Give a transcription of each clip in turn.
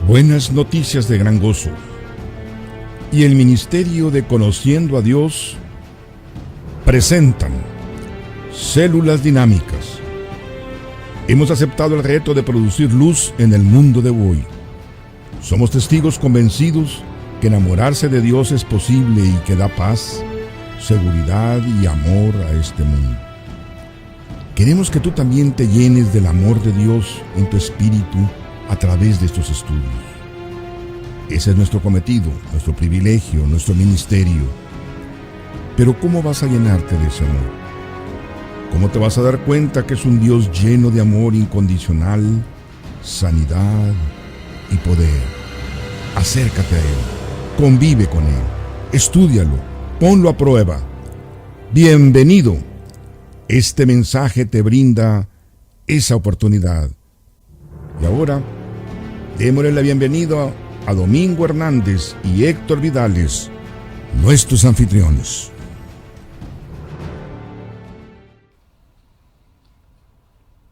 Buenas noticias de gran gozo. Y el Ministerio de Conociendo a Dios presentan Células Dinámicas. Hemos aceptado el reto de producir luz en el mundo de hoy. Somos testigos convencidos que enamorarse de Dios es posible y que da paz, seguridad y amor a este mundo. Queremos que tú también te llenes del amor de Dios en tu espíritu a través de estos estudios. Ese es nuestro cometido, nuestro privilegio, nuestro ministerio. Pero ¿cómo vas a llenarte de ese amor? ¿Cómo te vas a dar cuenta que es un Dios lleno de amor incondicional, sanidad y poder? Acércate a Él, convive con Él, estúdialo, ponlo a prueba. Bienvenido. Este mensaje te brinda esa oportunidad. Y ahora, démosle la bienvenida a Domingo Hernández y Héctor Vidales, nuestros anfitriones.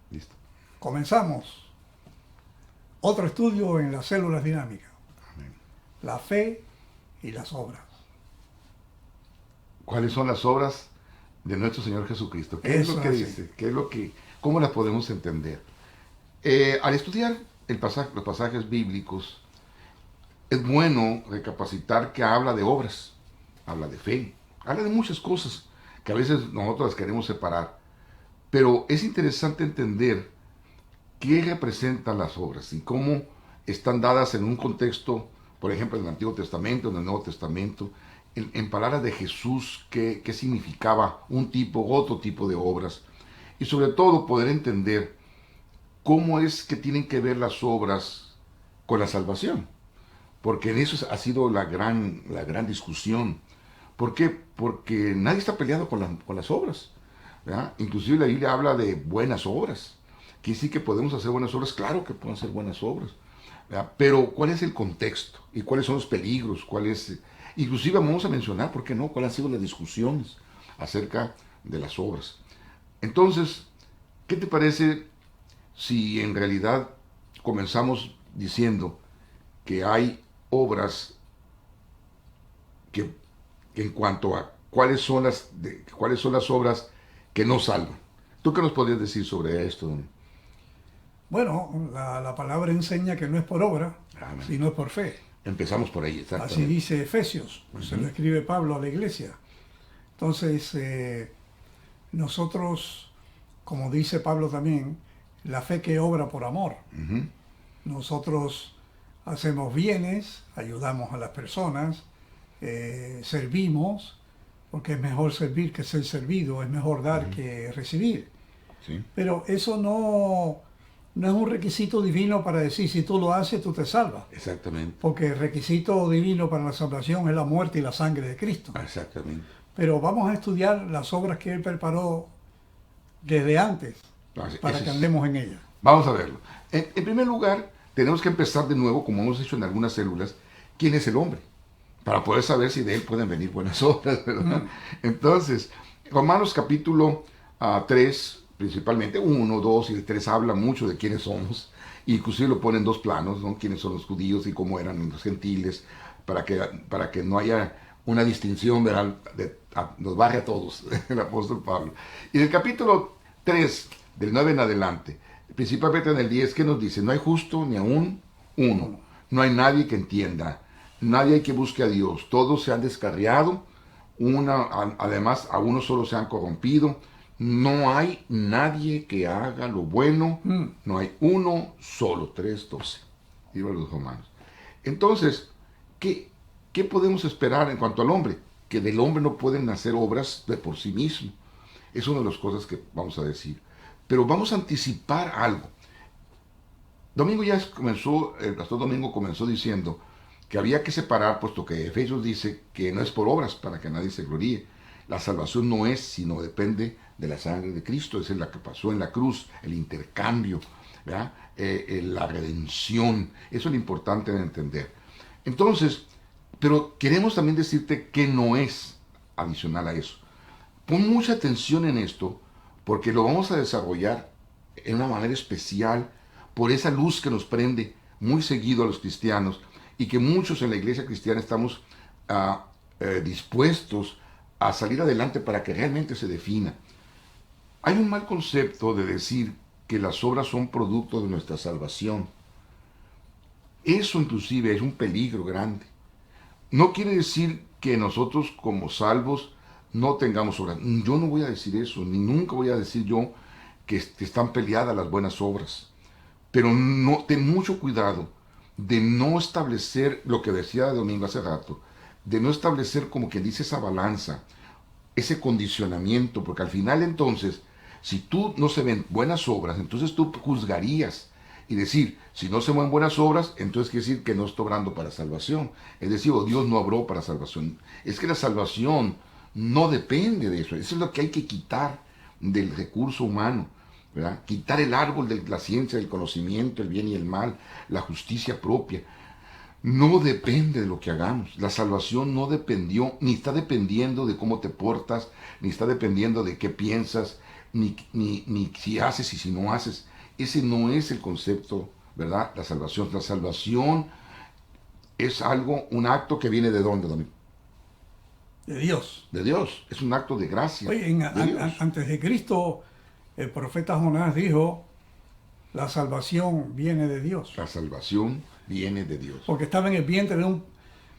Listo. Comenzamos otro estudio en las células dinámicas. Amén. La fe y las obras. ¿Cuáles son las obras de nuestro Señor Jesucristo? ¿Qué es lo que dice? ¿Cómo las podemos entender? Al estudiar los pasajes bíblicos, es bueno recapacitar que habla de obras, habla de fe, habla de muchas cosas que a veces nosotros las queremos separar. Pero es interesante entender qué representan las obras y cómo están dadas en un contexto, por ejemplo, en el Antiguo Testamento, en el Nuevo Testamento, en palabras de Jesús, qué significaba otro tipo de obras. Y sobre todo poder entender cómo es que tienen que ver las obras con la salvación. Porque en eso ha sido la gran discusión. ¿Por qué? Porque nadie está peleado con las obras, ¿verdad? Inclusive la Biblia habla de buenas obras. Que sí que podemos hacer buenas obras, claro que pueden ser buenas obras, ¿verdad? Pero ¿cuál es el contexto? ¿Y cuáles son los peligros? Inclusive vamos a mencionar, ¿por qué no?, cuáles han sido las discusiones acerca de las obras. Entonces, ¿qué te parece si en realidad comenzamos diciendo que hay obras que en cuanto a cuáles son las obras que no salvan? ¿Tú qué nos podrías decir sobre esto, don? Bueno, la palabra enseña que no es por obra, Amén. sino es por fe. Empezamos por ahí, exactamente. Así dice Efesios, se lo escribe Pablo a la iglesia. Entonces, nosotros, como dice Pablo también, la fe que obra por amor. Nosotros hacemos bienes, ayudamos a las personas, servimos, porque es mejor servir que ser servido, es mejor dar que recibir. Sí. Pero eso no es un requisito divino para decir, si tú lo haces, tú te salvas. Exactamente. Porque el requisito divino para la salvación es la muerte y la sangre de Cristo. Exactamente. Pero vamos a estudiar las obras que Él preparó desde antes Así, para que andemos en ella. Vamos a verlo. En primer lugar, tenemos que empezar de nuevo, como hemos hecho en algunas células, ¿quién es el hombre? Para poder saber si de él pueden venir buenas obras, ¿verdad? Entonces, Romanos capítulo 3, principalmente 1, 2 y el 3 habla mucho de quiénes somos. Inclusive lo pone en dos planos, ¿no? Quiénes son los judíos y cómo eran los gentiles, para que no haya una distinción, ¿verdad? Nos baje a todos, el apóstol Pablo. Y del capítulo 3, del 9 en adelante, principalmente en el 10, ¿qué nos dice? No hay justo ni aún uno. No hay nadie que entienda. Nadie que busque a Dios. Todos se han descarriado. Además, a uno solo se han corrompido. No hay nadie que haga lo bueno. No hay uno solo. 3:12. Digo a los romanos. Entonces, ¿qué podemos esperar en cuanto al hombre? Que del hombre no pueden nacer obras de por sí mismo. Es una de las cosas que vamos a decir. Pero vamos a anticipar algo. El pastor Domingo comenzó diciendo que había que separar, puesto que Efesios dice que no es por obras para que nadie se gloríe. La salvación no es, sino depende de la sangre de Cristo. Esa es la que pasó en la cruz, el intercambio, ¿verdad? La redención. Eso es lo importante de entender. Entonces, pero queremos también decirte que no es adicional a eso. Pon mucha atención en esto, porque lo vamos a desarrollar en una manera especial por esa luz que nos prende muy seguido a los cristianos y que muchos en la iglesia cristiana estamos dispuestos a salir adelante para que realmente se defina. Hay un mal concepto de decir que las obras son producto de nuestra salvación. Eso inclusive es un peligro grande. No quiere decir que nosotros como salvos no tengamos obras. Yo no voy a decir eso, ni nunca voy a decir yo que están peleadas las buenas obras. Pero no, ten mucho cuidado de no establecer lo que decía Domingo hace rato, de no establecer como quien dice esa balanza, ese condicionamiento, porque al final entonces, si tú no se ven buenas obras, entonces tú juzgarías y decir, si no se ven buenas obras, entonces quiere decir que no está obrando para salvación. Es decir, Dios no obró para salvación. Es que la salvación no depende de eso. Eso es lo que hay que quitar del recurso humano, ¿verdad? Quitar el árbol de la ciencia, del conocimiento, el bien y el mal, la justicia propia. No depende de lo que hagamos. La salvación no dependió, ni está dependiendo de cómo te portas, ni está dependiendo de qué piensas, ni si haces y si no haces. Ese no es el concepto, ¿verdad? La salvación. La salvación es un acto que viene ¿de dónde, Domingo? De Dios. De Dios. Es un acto de gracia. Oye, antes de Cristo, el profeta Jonás dijo, la salvación viene de Dios. La salvación viene de Dios. Porque estaba en el vientre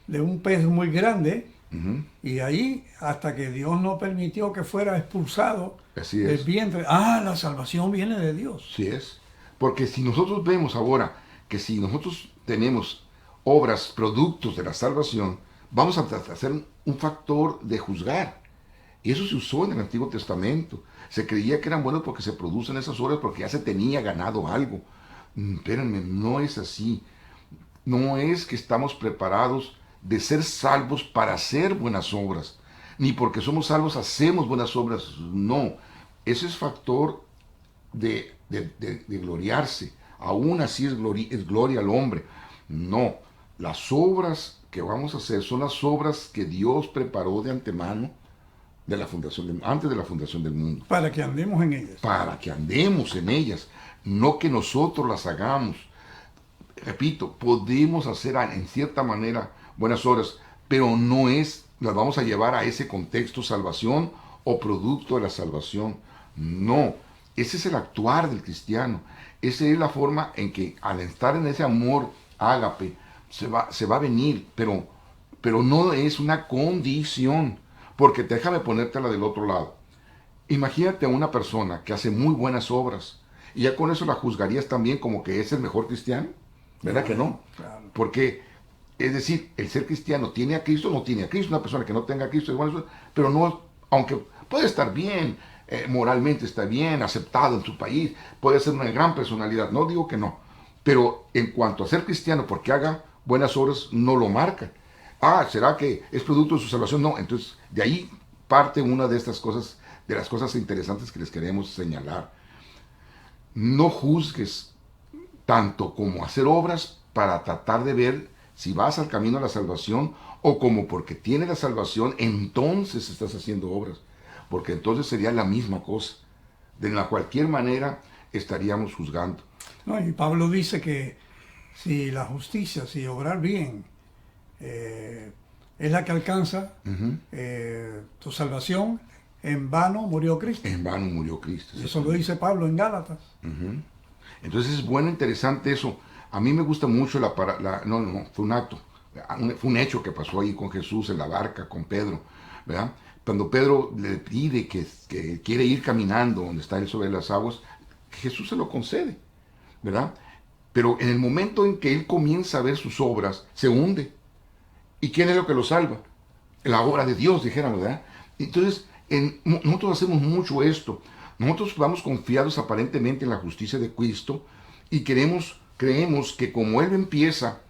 de un pez muy grande, y ahí, hasta que Dios no permitió que fuera expulsado del vientre, la salvación viene de Dios. Sí es. Porque si nosotros vemos ahora que si nosotros tenemos obras, productos de la salvación, vamos a hacer un factor de juzgar. Y eso se usó en el Antiguo Testamento. Se creía que eran buenos porque se producen esas obras porque ya se tenía ganado algo. Espérenme, no es así. No es que estamos preparados de ser salvos para hacer buenas obras. Ni porque somos salvos hacemos buenas obras. No. Ese es factor de gloriarse. Aún así es gloria al hombre. No. Las obras que vamos a hacer son las obras que Dios preparó de antemano antes de la fundación del mundo. Para que andemos en ellas. Para que andemos en ellas. No que nosotros las hagamos. Repito, podemos hacer en cierta manera buenas obras, pero no las vamos a llevar a ese contexto salvación o producto de la salvación. No, ese es el actuar del cristiano. Esa es la forma en que al estar en ese amor ágape se va a venir, pero no es una condición, porque déjame ponértela del otro lado. Imagínate a una persona que hace muy buenas obras y ya con eso la juzgarías también como que es el mejor cristiano. ¿Verdad que no? Claro. Porque, es decir, el ser cristiano tiene a Cristo o no tiene a Cristo. Una persona que no tenga a Cristo es bueno, pero no, aunque puede estar bien, moralmente está bien, aceptado en su país, puede ser una gran personalidad, no digo que no, pero en cuanto a ser cristiano, porque haga buenas obras, no lo marca. ¿Será que es producto de su salvación? No, entonces de ahí parte una de estas cosas de las cosas interesantes que les queremos señalar. No juzgues tanto como hacer obras para tratar de ver si vas al camino a la salvación, o como porque tienes la salvación, entonces estás haciendo obras. Porque entonces sería la misma cosa. De la cualquier manera estaríamos juzgando. No, y Pablo dice que si la justicia, si obrar bien, es la que alcanza tu salvación, en vano murió Cristo. En vano murió Cristo. Eso lo dice Pablo en Gálatas. Entonces es bueno, interesante eso. A mí me gusta mucho fue un acto, fue un hecho que pasó ahí con Jesús en la barca, con Pedro, ¿verdad? Cuando Pedro le pide que quiere ir caminando donde está él sobre las aguas, Jesús se lo concede, ¿verdad? Pero en el momento en que él comienza a ver sus obras, se hunde. ¿Y quién es lo que lo salva? La obra de Dios, dijéramos, ¿verdad? Entonces, nosotros hacemos mucho esto. Nosotros vamos confiados aparentemente en la justicia de Cristo y creemos que como Él empieza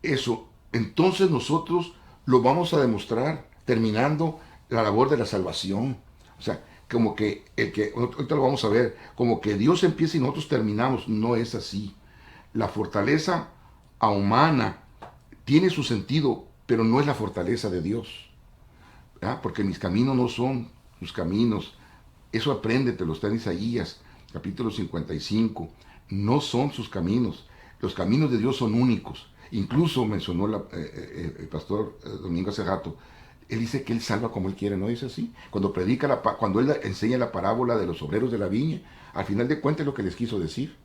eso, entonces nosotros lo vamos a demostrar terminando la labor de la salvación. O sea, como que ahorita lo vamos a ver, como que Dios empieza y nosotros terminamos. No es así. La fortaleza humana tiene su sentido, pero no es la fortaleza de Dios. ¿Verdad? Porque mis caminos no son sus caminos. Eso apréndetelo, está en Isaías, capítulo 55. No son sus caminos. Los caminos de Dios son únicos. Incluso mencionó el pastor Domingo hace rato. Él dice que Él salva como Él quiere, ¿no dice así? Cuando cuando Él enseña la parábola de los obreros de la viña, al final de cuentas es lo que les quiso decir,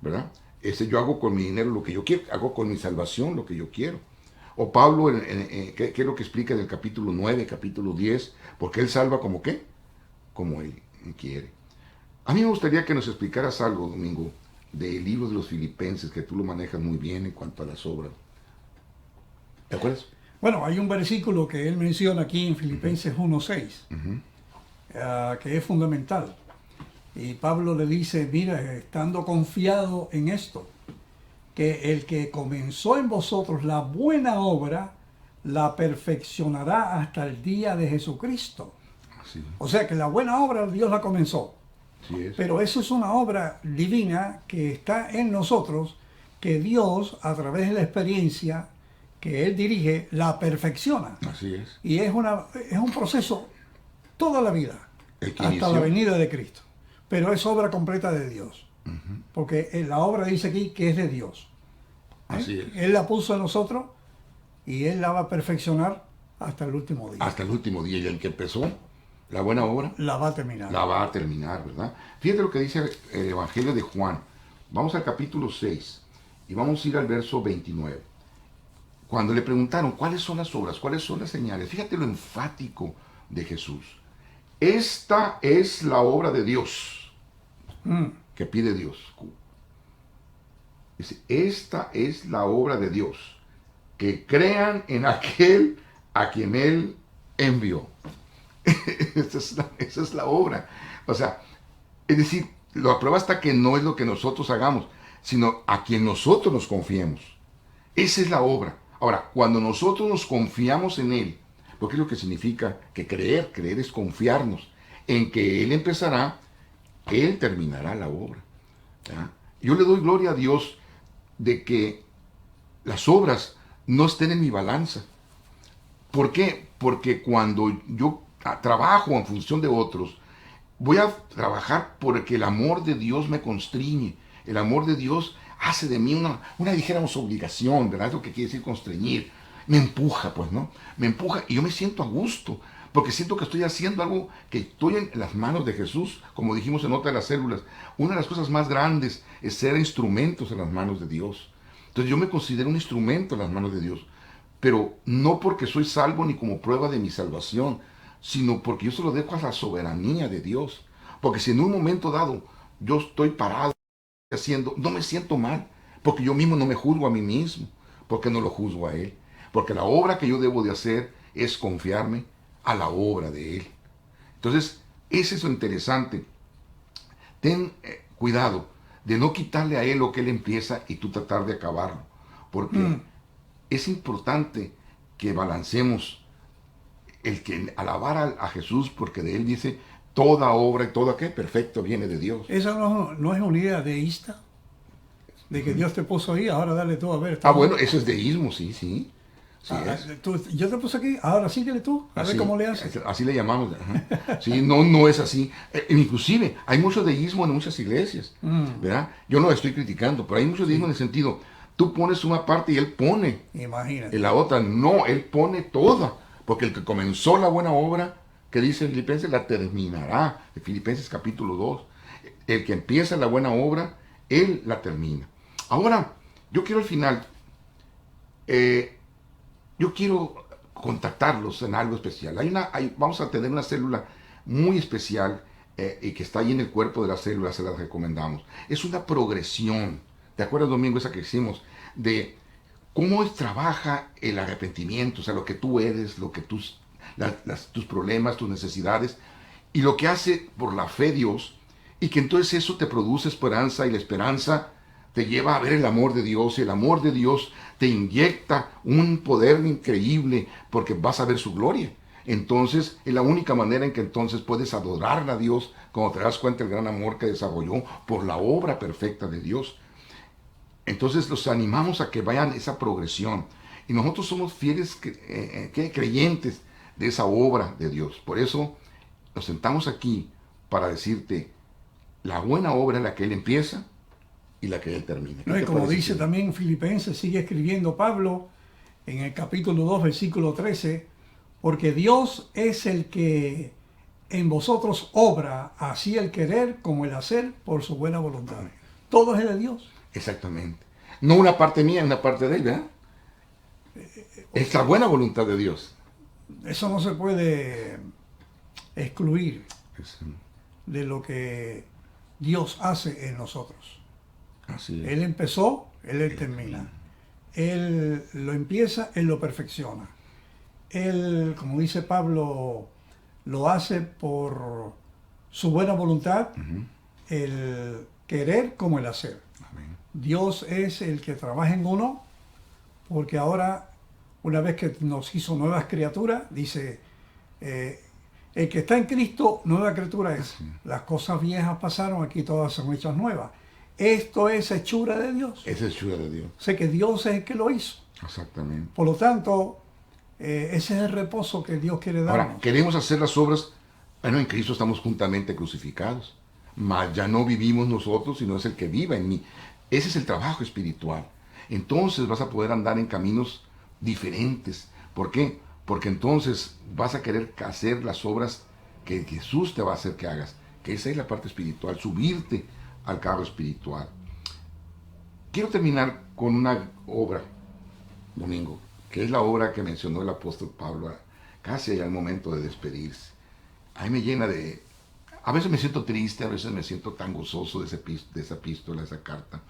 ¿verdad? Yo hago con mi dinero lo que yo quiero, hago con mi salvación lo que yo quiero. O Pablo, ¿qué es lo que explica en el capítulo 9, capítulo 10? Porque Él salva como ¿qué? Como Él quiere. A mí me gustaría que nos explicaras algo, Domingo, del libro de los Filipenses, que tú lo manejas muy bien en cuanto a las obras. ¿Te acuerdas? Bueno, hay un versículo que él menciona aquí en Filipenses 1:6, que es fundamental. Y Pablo le dice, mira, estando confiado en esto, que el que comenzó en vosotros la buena obra, la perfeccionará hasta el día de Jesucristo. Sí. O sea que la buena obra Dios la comenzó. Sí es. Pero eso es una obra divina que está en nosotros, que Dios, a través de la experiencia que Él dirige, la perfecciona. Así es. Y es un proceso toda la vida, hasta inició la venida de Cristo. Pero es obra completa de Dios. Porque la obra dice aquí que es de Dios. Así es. Él la puso en nosotros y Él la va a perfeccionar hasta el último día. Hasta el último día. Y el que empezó la buena obra, la va a terminar. La va a terminar, ¿verdad? Fíjate lo que dice el Evangelio de Juan. Vamos al capítulo 6 y vamos a ir al verso 29. Cuando le preguntaron cuáles son las obras, cuáles son las señales, fíjate lo enfático de Jesús. Esta es la obra de Dios que pide Dios. Dice, esta es la obra de Dios, que crean en aquel a quien Él envió. Esa es la obra. O sea, es decir, lo aprueba hasta que no es lo que nosotros hagamos, sino a quien nosotros nos confiemos. Esa es la obra. Ahora, cuando nosotros nos confiamos en Él, porque es lo que significa que creer es confiarnos en que Él empezará, Él terminará la obra. ¿Ya? Yo le doy gloria a Dios de que las obras no estén en mi balanza. ¿Por qué? Porque cuando yo trabajo en función de otros, voy a trabajar porque el amor de Dios me constriñe. El amor de Dios hace de mí una dijéramos obligación, ¿verdad? Es lo que quiere decir constreñir. Me empuja, pues, ¿no? Me empuja y yo me siento a gusto, porque siento que estoy haciendo algo, que estoy en las manos de Jesús, como dijimos en otra de las células. Una de las cosas más grandes es ser instrumentos en las manos de Dios. Entonces yo me considero un instrumento en las manos de Dios, pero no porque soy salvo ni como prueba de mi salvación, sino porque yo se lo dejo a la soberanía de Dios. Porque si en un momento dado yo estoy parado haciendo, no me siento mal, porque yo mismo no me juzgo a mí mismo, porque no lo juzgo a Él. Porque la obra que yo debo de hacer es confiarme a la obra de Él. Entonces, eso es lo interesante. Ten cuidado de no quitarle a Él lo que Él empieza y tú tratar de acabarlo. Porque es importante que balancemos el que alabar a Jesús, porque de Él dice, toda obra y toda ¿qué? Perfecto viene de Dios. Esa no es una idea deísta, de que Dios te puso ahí, ahora dale tú a ver. Bueno, eso es deísmo, sí. Sí es. Yo te puse aquí, ahora síguele tú, a ver cómo le haces. Así le llamamos. Ajá. Sí, no es así. Inclusive, hay mucho deísmo en muchas iglesias, ¿verdad? Yo no lo estoy criticando, pero hay mucho deísmo en el sentido, tú pones una parte y él pone. Imagínate. En la otra, no, él pone toda, porque el que comenzó la buena obra, que dice Filipenses, la terminará. En Filipenses capítulo 2. El que empieza la buena obra, él la termina. Ahora, yo quiero al final, yo quiero contactarlos en algo especial. Vamos a tener una célula muy especial y que está ahí en el cuerpo de la célula, se la recomendamos. Es una progresión. ¿Te acuerdas, Domingo, esa que hicimos? De cómo trabaja el arrepentimiento, o sea, lo que tú eres, lo que tus problemas, tus necesidades, y lo que hace por la fe Dios, y que entonces eso te produce esperanza, y la esperanza te lleva a ver el amor de Dios, y el amor de Dios te inyecta un poder increíble, porque vas a ver su gloria. Entonces, es la única manera en que entonces puedes adorar a Dios, cuando te das cuenta del gran amor que desarrolló por la obra perfecta de Dios. Entonces, los animamos a que vayan esa progresión. Y nosotros somos fieles creyentes de esa obra de Dios. Por eso, nos sentamos aquí para decirte, la buena obra es la que Él empieza y la que Él termina. No, y como dice también Filipenses, sigue escribiendo Pablo en el capítulo 2, versículo 13, porque Dios es el que en vosotros obra, así el querer como el hacer por su buena voluntad. Todo es de Dios. Exactamente. No una parte mía, una parte de Él, ¿verdad? Es la buena voluntad de Dios. Eso no se puede excluir de lo que Dios hace en nosotros. Así es. Él empezó, Él termina. Él lo empieza, Él lo perfecciona. Él, como dice Pablo, lo hace por su buena voluntad, el querer como el hacer. Amén. Dios es el que trabaja en uno, porque ahora, una vez que nos hizo nuevas criaturas, dice, el que está en Cristo, nueva criatura es. Sí. Las cosas viejas pasaron, aquí todas son hechas nuevas. Esto es hechura de Dios. Es hechura de Dios. Sé que Dios es el que lo hizo. Exactamente. Por lo tanto, ese es el reposo que Dios quiere darnos. Ahora, queremos hacer las obras. Bueno, en Cristo estamos juntamente crucificados. Mas ya no vivimos nosotros, sino es el que vive en mí. Ese es el trabajo espiritual. Entonces vas a poder andar en caminos diferentes. ¿Por qué? Porque entonces vas a querer hacer las obras que Jesús te va a hacer que hagas. Que esa es la parte espiritual, subirte al carro espiritual. Quiero terminar con una obra, Domingo, que es la obra que mencionó el apóstol Pablo casi al momento de despedirse. Ahí me llena de... A veces me siento triste, a veces me siento tan gozoso de esa epístola, de esa carta,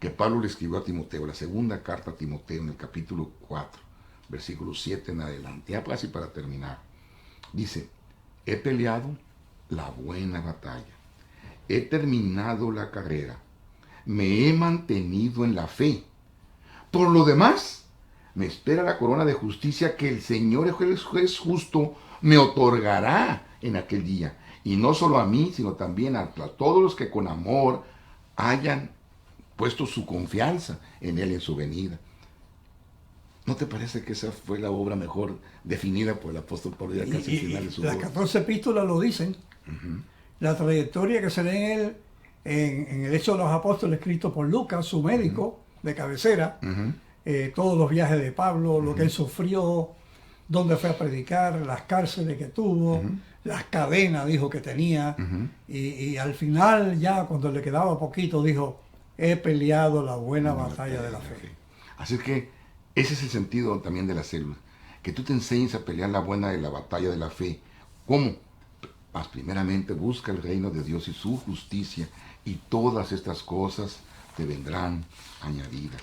que Pablo le escribió a Timoteo, la segunda carta a Timoteo en el capítulo 4, versículo 7 en adelante, ya casi para terminar. Dice, he peleado la buena batalla, he terminado la carrera, me he mantenido en la fe. Por lo demás, me espera la corona de justicia que el Señor, el juez justo, me otorgará en aquel día. Y no solo a mí, sino también a todos los que con amor hayan puesto su confianza en Él en su venida. ¿No te parece que esa fue la obra mejor definida por el apóstol Pablo ya casi al final de su las obra? 14 epístolas lo dicen. La trayectoria que se lee en él, en el Hecho de los Apóstoles escrito por Lucas, su médico de cabecera, todos los viajes de Pablo, lo que él sufrió, dónde fue a predicar, las cárceles que tuvo, las cadenas dijo que tenía, y al final ya cuando le quedaba poquito dijo, he peleado la buena batalla de la fe. Así que ese es el sentido también de la célula, que tú te enseñes a pelear la buena de la batalla de la fe. ¿Cómo? Más primeramente busca el reino de Dios y su justicia, y todas estas cosas te vendrán añadidas.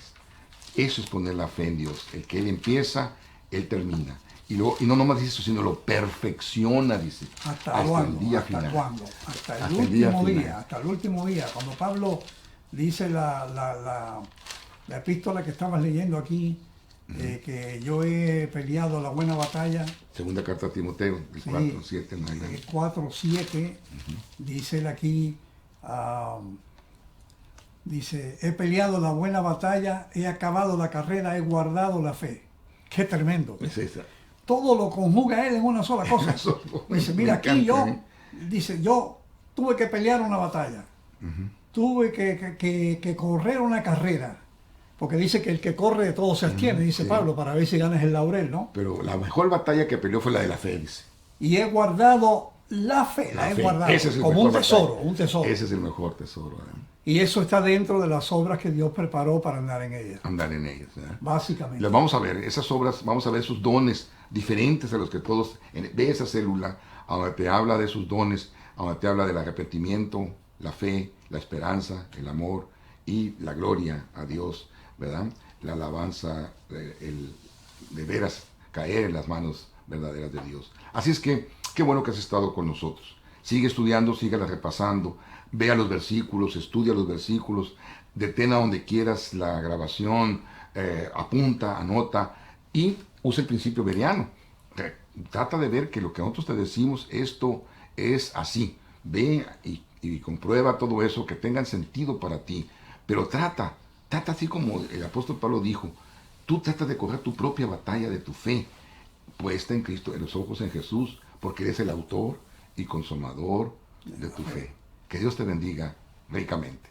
Eso es poner la fe en Dios. El que Él empieza, Él termina. Y no nomás dice eso, sino lo perfecciona, dice. ¿Hasta el día final. ¿Cuándo? Hasta el último día. Hasta el último día. Cuando Pablo dice la epístola que estabas leyendo aquí, que yo he peleado la buena batalla. Segunda carta a Timoteo, el Sí, 4:7. ¿No? El 4:7, dice él aquí, dice, he peleado la buena batalla, he acabado la carrera, he guardado la fe. Qué tremendo. Es esa. Todo lo conjuga él en una sola cosa. Dice, mira, aquí yo, dice, yo tuve que pelear una batalla, tuve que correr una carrera, porque dice que el que corre de todo se abstiene, dice sí. Pablo, para ver si ganas el laurel, ¿no? Pero la mejor batalla que peleó fue la de la fe, dice. Y he guardado la fe, la he fe. guardado Ese es el como mejor un tesoro, batalla. un tesoro. Ese es el mejor tesoro. Y eso está dentro de las obras que Dios preparó para andar en ellas, Andar en ellas. básicamente. Las vamos a ver, esas obras, vamos a ver sus dones diferentes a los que todos, ve esa célula, donde te habla de sus dones, donde te habla del arrepentimiento, la fe, la esperanza, el amor y la gloria a Dios, ¿verdad? La alabanza, de veras caer en las manos verdaderas de Dios. Así es que, qué bueno que has estado con nosotros. Sigue estudiando, síguela repasando, vea los versículos, estudia los versículos, detén a donde quieras la grabación, apunta, anota y usa el principio bereano. Trata de ver que lo que nosotros te decimos, esto es así. Ve y comprueba todo eso, que tengan sentido para ti. Pero trata así como el apóstol Pablo dijo, tú trata de correr tu propia batalla de tu fe, puesta en Cristo, en los ojos en Jesús, porque eres el autor y consumador de tu fe. Que Dios te bendiga ricamente.